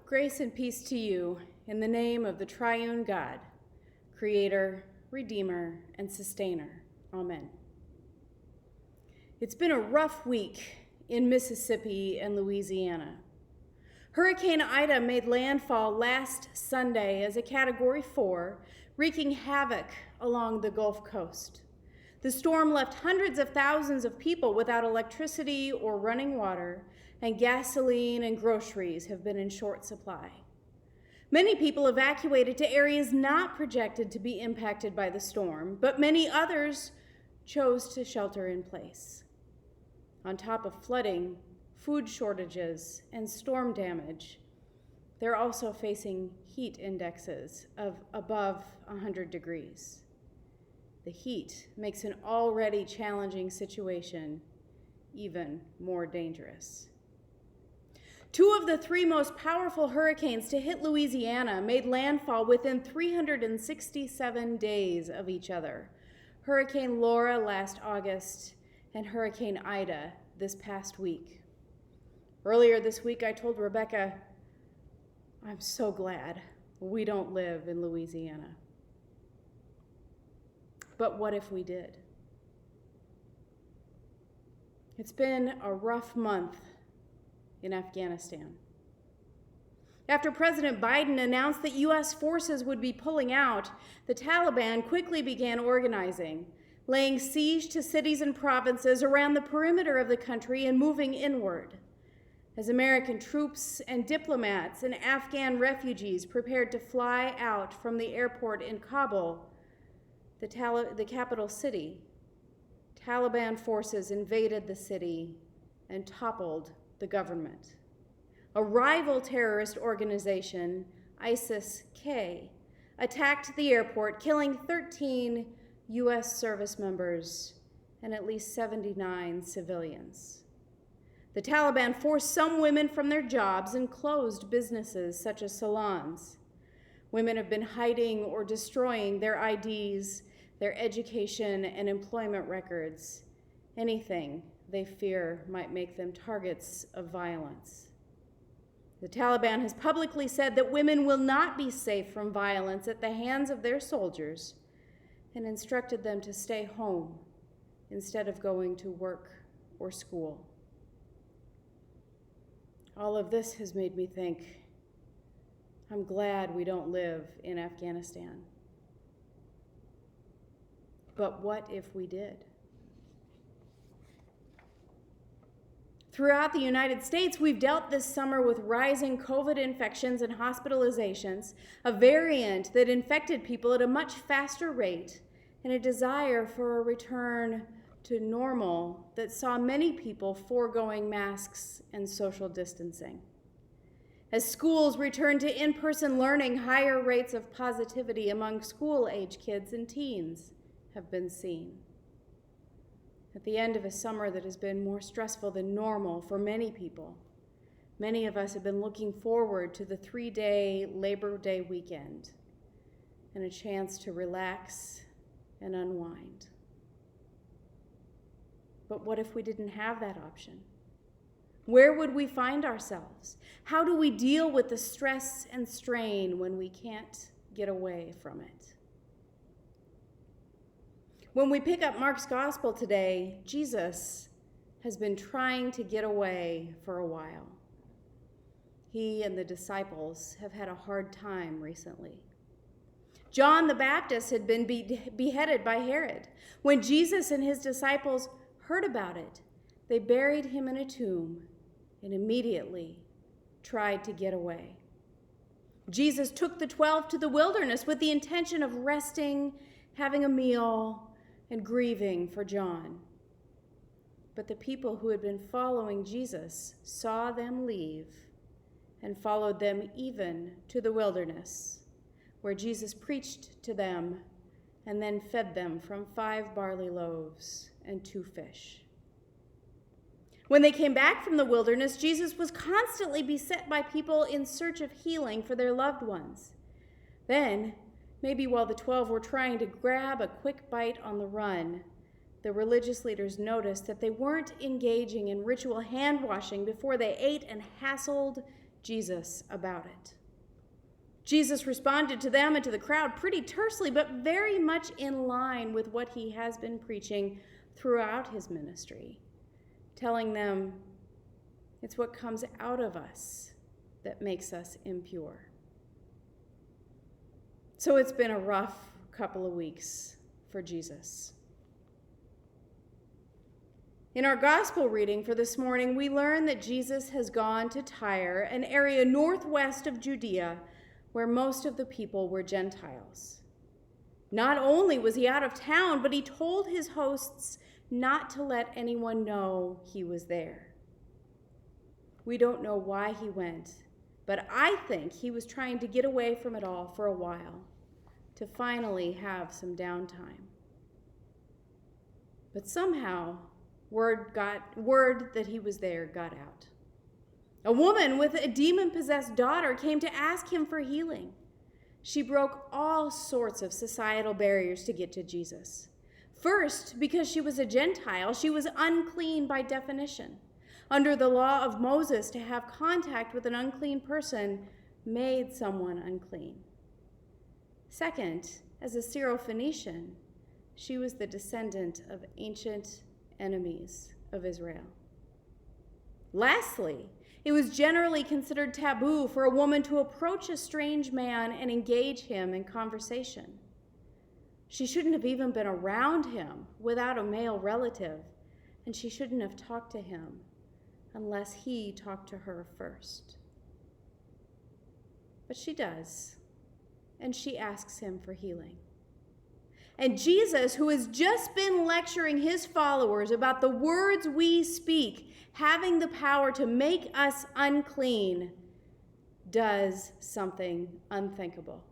Grace and peace to you in the name of the triune God, Creator, Redeemer, and Sustainer. Amen. It's been a rough week in Mississippi and Louisiana. Hurricane Ida made landfall last Sunday as a Category 4, wreaking havoc along the Gulf Coast. The storm left hundreds of thousands of people without electricity or running water, and gasoline and groceries have been in short supply. Many people evacuated to areas not projected to be impacted by the storm, but many others chose to shelter in place. On top of flooding, food shortages, and storm damage, they're also facing heat indexes of above 100 degrees. The heat makes an already challenging situation even more dangerous. Two of the three most powerful hurricanes to hit Louisiana made landfall within 367 days of each other. Hurricane Laura last August and Hurricane Ida this past week. Earlier this week, I told Rebecca, I'm so glad we don't live in Louisiana. But what if we did? It's been a rough month in Afghanistan. After President Biden announced that U.S. forces would be pulling out, the Taliban quickly began organizing, laying siege to cities and provinces around the perimeter of the country and moving inward. As American troops and diplomats and Afghan refugees prepared to fly out from the airport in Kabul, the capital city, Taliban forces invaded the city and toppled the government. A rival terrorist organization, ISIS-K, attacked the airport, killing 13 U.S. service members and at least 79 civilians. The Taliban forced some women from their jobs and closed businesses such as salons. Women have been hiding or destroying their IDs, their education and employment records, anything they fear might make them targets of violence. The Taliban has publicly said that women will not be safe from violence at the hands of their soldiers and instructed them to stay home instead of going to work or school. All of this has made me think, I'm glad we don't live in Afghanistan. But what if we did? Throughout the United States, we've dealt this summer with rising COVID infections and hospitalizations, a variant that infected people at a much faster rate, and a desire for a return to normal that saw many people foregoing masks and social distancing. As schools returned to in-person learning, higher rates of positivity among school-age kids and teens have been seen. At the end of a summer that has been more stressful than normal for many people, many of us have been looking forward to the 3-day Labor Day weekend and a chance to relax and unwind. But what if we didn't have that option? Where would we find ourselves? How do we deal with the stress and strain when we can't get away from it? When we pick up Mark's gospel today, Jesus has been trying to get away for a while. He and the disciples have had a hard time recently. John the Baptist had been beheaded by Herod. When Jesus and his disciples heard about it, they buried him in a tomb and immediately tried to get away. Jesus took the 12 to the wilderness with the intention of resting, having a meal, and grieving for John. But the people who had been following Jesus saw them leave and followed them even to the wilderness, where Jesus preached to them and then fed them from 5 barley loaves and 2 fish. When they came back from the wilderness, Jesus was constantly beset by people in search of healing for their loved ones. Then, maybe while the 12 were trying to grab a quick bite on the run, the religious leaders noticed that they weren't engaging in ritual hand washing before they ate and hassled Jesus about it. Jesus responded to them and to the crowd pretty tersely, but very much in line with what he has been preaching throughout his ministry, telling them it's what comes out of us that makes us impure. So it's been a rough couple of weeks for Jesus. In our gospel reading for this morning, we learn that Jesus has gone to Tyre, an area northwest of Judea, where most of the people were Gentiles. Not only was he out of town, but he told his hosts not to let anyone know he was there. We don't know why he went, but I think he was trying to get away from it all for a while, to finally have some downtime. But somehow, word that he was there got out. A woman with a demon-possessed daughter came to ask him for healing. She broke all sorts of societal barriers to get to Jesus. First, because she was a Gentile, she was unclean by definition. Under the law of Moses, to have contact with an unclean person made someone unclean. Second, as a Syrophoenician, she was the descendant of ancient enemies of Israel. Lastly, it was generally considered taboo for a woman to approach a strange man and engage him in conversation. She shouldn't have even been around him without a male relative, and she shouldn't have talked to him unless he talked to her first. But she does, and she asks him for healing. And Jesus, who has just been lecturing his followers about the words we speak having the power to make us unclean, does something unthinkable.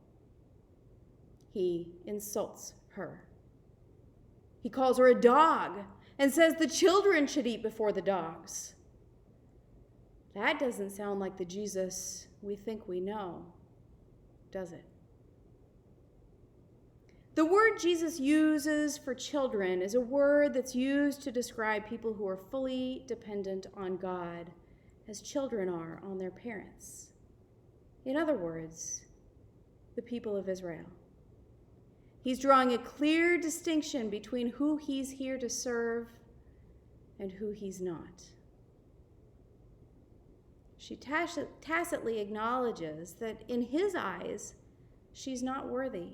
He insults her. He calls her a dog and says the children should eat before the dogs. That doesn't sound like the Jesus we think we know, does it? The word Jesus uses for children is a word that's used to describe people who are fully dependent on God, as children are on their parents. In other words, the people of Israel. He's drawing a clear distinction between who he's here to serve and who he's not. She tacitly acknowledges that in his eyes, she's not worthy.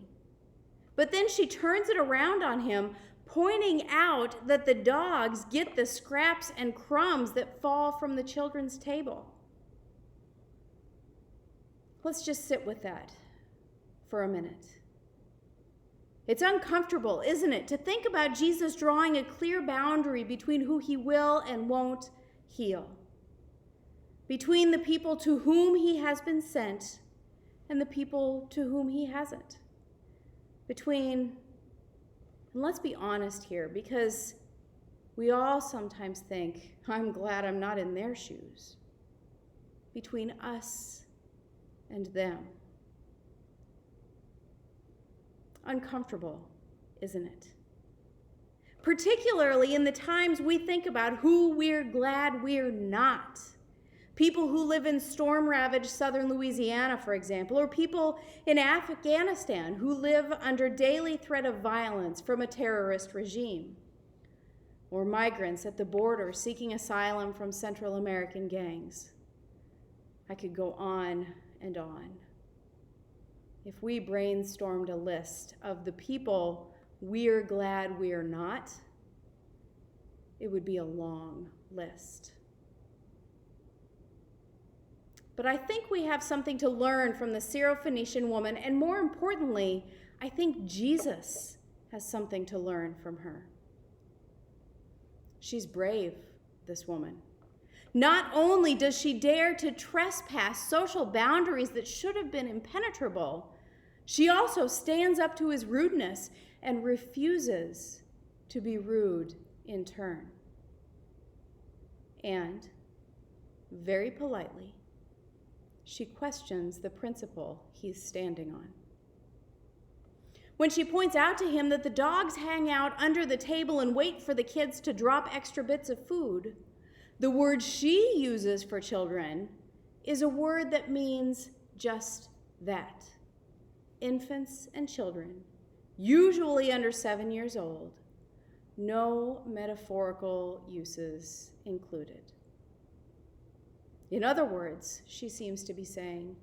But then she turns it around on him, pointing out that the dogs get the scraps and crumbs that fall from the children's table. Let's just sit with that for a minute. It's uncomfortable, isn't it, to think about Jesus drawing a clear boundary between who he will and won't heal, between the people to whom he has been sent and the people to whom he hasn't. And let's be honest here, because we all sometimes think, I'm glad I'm not in their shoes, between us and them. Uncomfortable, isn't it? Particularly in the times we think about who we're glad we're not. People who live in storm-ravaged southern Louisiana, for example, or people in Afghanistan who live under daily threat of violence from a terrorist regime, or migrants at the border seeking asylum from Central American gangs. I could go on and on. If we brainstormed a list of the people we're glad we're not, it would be a long list. But I think we have something to learn from the Syrophoenician woman, and more importantly, I think Jesus has something to learn from her. She's brave, this woman. Not only does she dare to trespass social boundaries that should have been impenetrable, she also stands up to his rudeness and refuses to be rude in turn. And, very politely, she questions the principle he's standing on. When she points out to him that the dogs hang out under the table and wait for the kids to drop extra bits of food, the word she uses for children is a word that means just that. Infants and children, usually under 7 years old, no metaphorical uses included. In other words, she seems to be saying,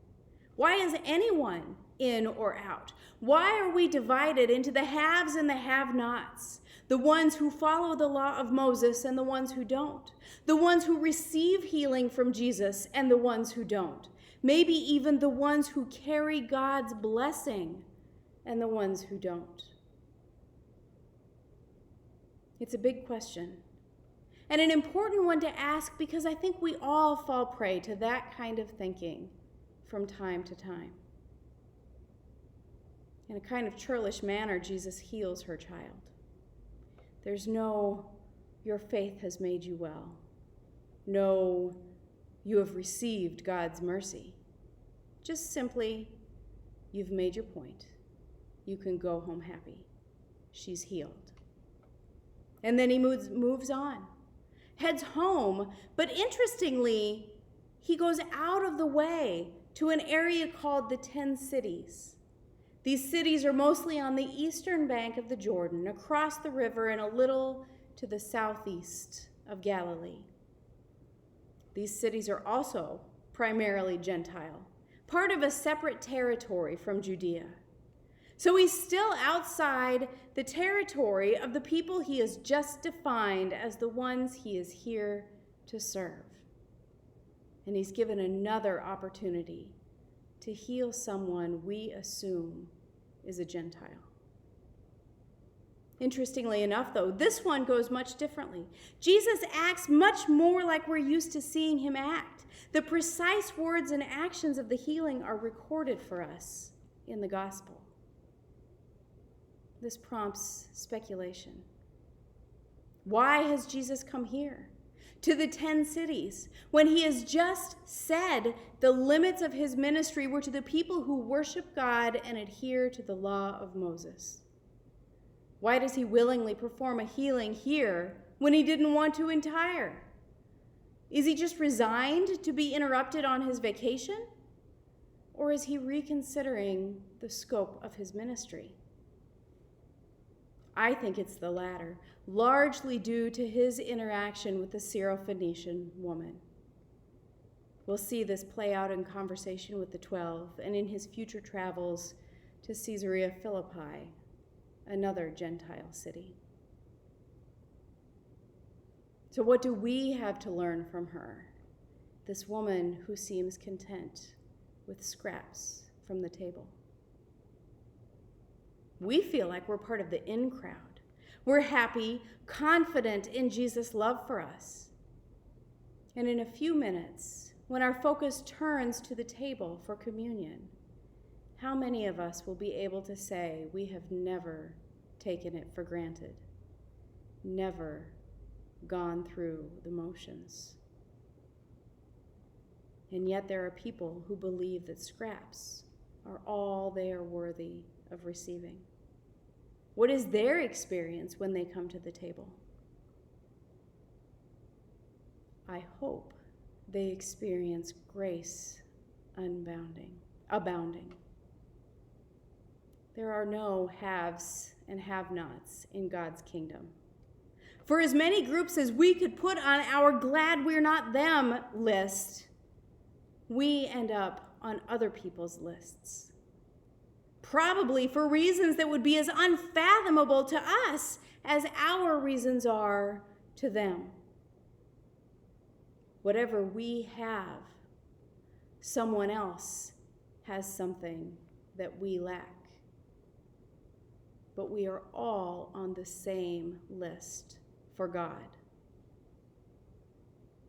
why is anyone in or out? Why are we divided into the haves and the have-nots? The ones who follow the law of Moses and the ones who don't. The ones who receive healing from Jesus and the ones who don't. Maybe even the ones who carry God's blessing and the ones who don't. It's a big question, and an important one to ask because I think we all fall prey to that kind of thinking from time to time. In a kind of churlish manner, Jesus heals her child. There's no, your faith has made you well. No, you have received God's mercy. Just simply, you've made your point. You can go home happy. She's healed. And then he moves on, heads home, but interestingly, he goes out of the way to an area called the 10 Cities. These cities are mostly on the eastern bank of the Jordan, across the river and a little to the southeast of Galilee. These cities are also primarily Gentile, part of a separate territory from Judea. So he's still outside the territory of the people he has just defined as the ones he is here to serve. And he's given another opportunity to heal someone we assume is a Gentile. Interestingly enough, though, this one goes much differently. Jesus acts much more like we're used to seeing him act. The precise words and actions of the healing are recorded for us in the gospel. This prompts speculation. Why has Jesus come here, to the 10 cities, when he has just said the limits of his ministry were to the people who worship God and adhere to the law of Moses? Why does he willingly perform a healing here when he didn't want to in Tyre? Is he just resigned to be interrupted on his vacation? Or is he reconsidering the scope of his ministry? I think it's the latter, largely due to his interaction with the Syrophoenician woman. We'll see this play out in conversation with the 12 and in his future travels to Caesarea Philippi, another Gentile city. So what do we have to learn from her, this woman who seems content with scraps from the table? We feel like we're part of the in crowd. We're happy, confident in Jesus' love for us. And in a few minutes, when our focus turns to the table for communion, how many of us will be able to say we have never taken it for granted, never gone through the motions? And yet there are people who believe that scraps are all they are worthy of receiving. What is their experience when they come to the table? I hope they experience grace abounding. There are no haves and have-nots in God's kingdom. For as many groups as we could put on our glad we're not them list, we end up on other people's lists. Probably for reasons that would be as unfathomable to us as our reasons are to them. Whatever we have, someone else has something that we lack. But we are all on the same list for God.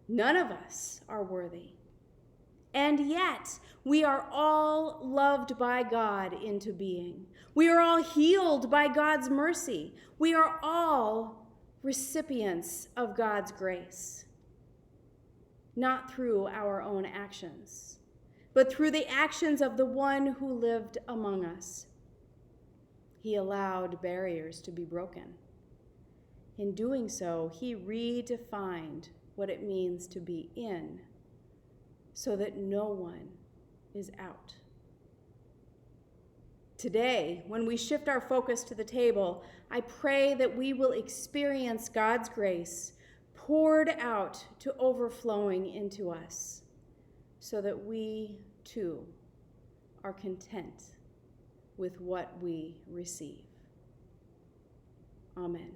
None of us are worthy. And yet, we are all loved by God into being. We are all healed by God's mercy. We are all recipients of God's grace. Not through our own actions, but through the actions of the one who lived among us. He allowed barriers to be broken. In doing so, he redefined what it means to be in, so that no one is out. Today, when we shift our focus to the table, I pray that we will experience God's grace poured out to overflowing into us, so that we, too, are content with what we receive. Amen.